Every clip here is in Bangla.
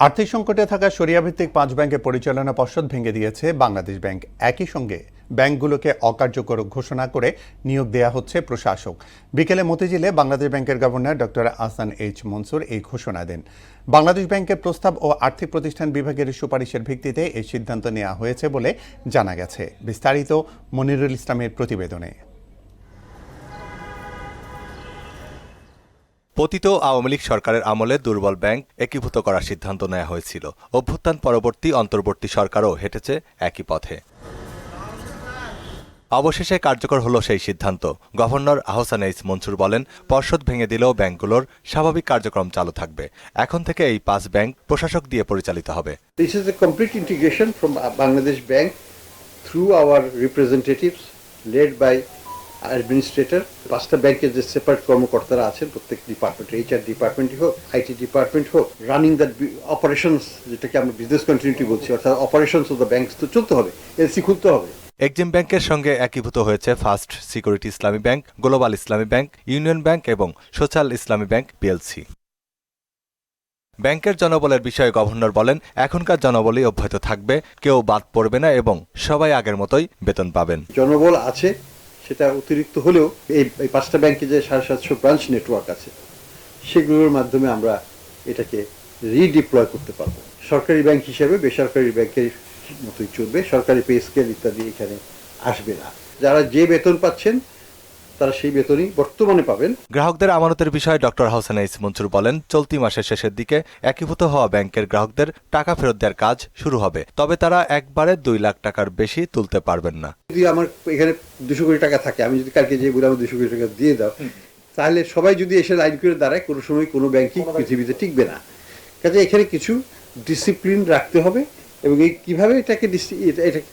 আর্থিক সংকটে থাকা শরিয়াভিত্তিক ৫ ব্যাংকের পরিচালনা পর্ষদ ভেঙে দিয়েছে বাংলাদেশ ব্যাংক। একই সঙ্গে ব্যাংকগুলোকে অকার্যকর ঘোষণা করে নিয়োগ দেয়া হচ্ছে প্রশাসক। বিকেলে মতিঝিলে বাংলাদেশ ব্যাংকের governor doctor Ahsan H Mansur এই ঘোষণা দেন। বাংলাদেশ ব্যাংকের প্রস্তাব ও আর্থিক প্রতিষ্ঠান বিভাগের সুপারিশের ভিত্তিতে এই সিদ্ধান্ত নেওয়া হয়েছে বলে জানা গেছে। বিস্তারিত মনিরুল ইসলামের প্রতিবেদনে। পতিত আওয়ামী লীগ সরকারের আমলে দুর্বল ব্যাংক একীভূত করার সিদ্ধান্ত নেওয়া হয়েছিল। অভ্যুত্থান পরবর্তী অন্তর্বর্তী সরকারও হেঁটেছে একই পথে। অবশেষে কার্যকর হলো সেই সিদ্ধান্ত। গভর্নর আহসান এইচ মনসুর বলেন, পর্ষদ ভেঙে দিলেও ব্যাংকগুলোর স্বাভাবিক কার্যক্রম চালু থাকবে। এখন থেকে এই ৫ ব্যাংক প্রশাসক দিয়ে পরিচালিত হবে। This is a complete integration from Bangladesh Bank through our representatives led by administrator. ৫টা ব্যাংকের যে সেপারেট কর্মকর্তারা আছেন প্রত্যেক ডিপার্টমেন্ট, এইচআর ডিপার্টমেন্টই হোক, আইটি ডিপার্টমেন্ট হোক, রানিং দ্য অপারেশনস, যেটাকে আমরা বিজনেস কন্টিনিউটি বলছি, অর্থাৎ অপারেশনস অফ দ্য ব্যাংকস তো চলতে হবে, এলসি খুলতে হবে। এক্সিম ব্যাংকের সঙ্গে একীভূত হয়েছে ফার্স্ট সিকিউরিটি ইসলামী ব্যাংক, গ্লোবাল ইসলামী ব্যাংক, ইউনিয়ন ব্যাংক এবং সোশ্যাল ইসলামী ব্যাংক পিএলসি। ব্যাংকের জনবলের বিষয়ে গভর্নর বলেন, এখনকার জনবলই অব্যাহত থাকবে, কেউ বাদ পড়বে না এবং সবাই আগের মতোই বেতন পাবেন। জনবল আছে, সেটা অতিরিক্ত হলেও এই ৫টা ব্যাংকে যে ৭৫০ ব্রাঞ্চ নেটওয়ার্ক আছে সেগুলোর মাধ্যমে আমরা এটাকে রিডিপ্লয় করতে পারবো। সরকারি ব্যাংক হিসেবে বেসরকারি ব্যাংকের মতোই চলবে, সরকারি পে স্কেল ইত্যাদি এখানে আসবে না। যারা যে বেতন পাচ্ছেন তারা সেই বেতনই বর্তমানে পাবেন। গ্রাহকদের আমানতের বিষয়ে ডক্টর আহসান এইচ মনসুর বলেন, চলতি মাসের শেষের দিকে একীভূত হওয়া ব্যাংকের গ্রাহকদের টাকা ফেরত দেওয়ার কাজ শুরু হবে। তবে তারা একবারে ২ লাখ টাকার বেশি তুলতে পারবেন না। যদি আমার এখানে ২০০ কোটি টাকা থাকে, আমি যদি কালকে যে বলে আমার ২০০ কোটি টাকা দিয়ে দাও, তাহলে সবাই যদি এসে লাইন করে দাঁড়ায়, কোনো সময় কোনো ব্যাংকই পৃথিবীতে টিকবে না। কাজে এখানে কিছু ডিসিপ্লিন রাখতে হবে এবং এই কিভাবে এটাকে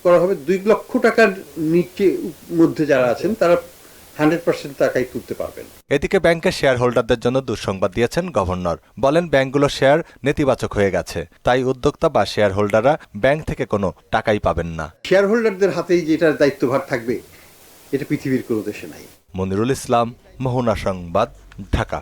করা হবে, ২ লক্ষ টাকার নিচে মধ্যে যারা আছেন তারা 100% টাকাই তুলতে পারবেন। এদিকে ব্যাংকের শেয়ার হোল্ডারদের জন্য দুঃসংবাদ দিয়েছেন গভর্নর। বলেন, ব্যাংকগুলোর শেয়ার নেতিবাচক হয়ে গেছে, তাই উদ্যোক্তা বা শেয়ার হোল্ডাররা ব্যাংক থেকে কোনো টাকাই পাবেন না। শেয়ার হোল্ডারদের হাতেই যেটার দায়িত্বভার থাকবে, এটা পৃথিবীর কোনো দেশে নাই। মনিরুল ইসলাম, মোহনা সংবাদ, ঢাকা।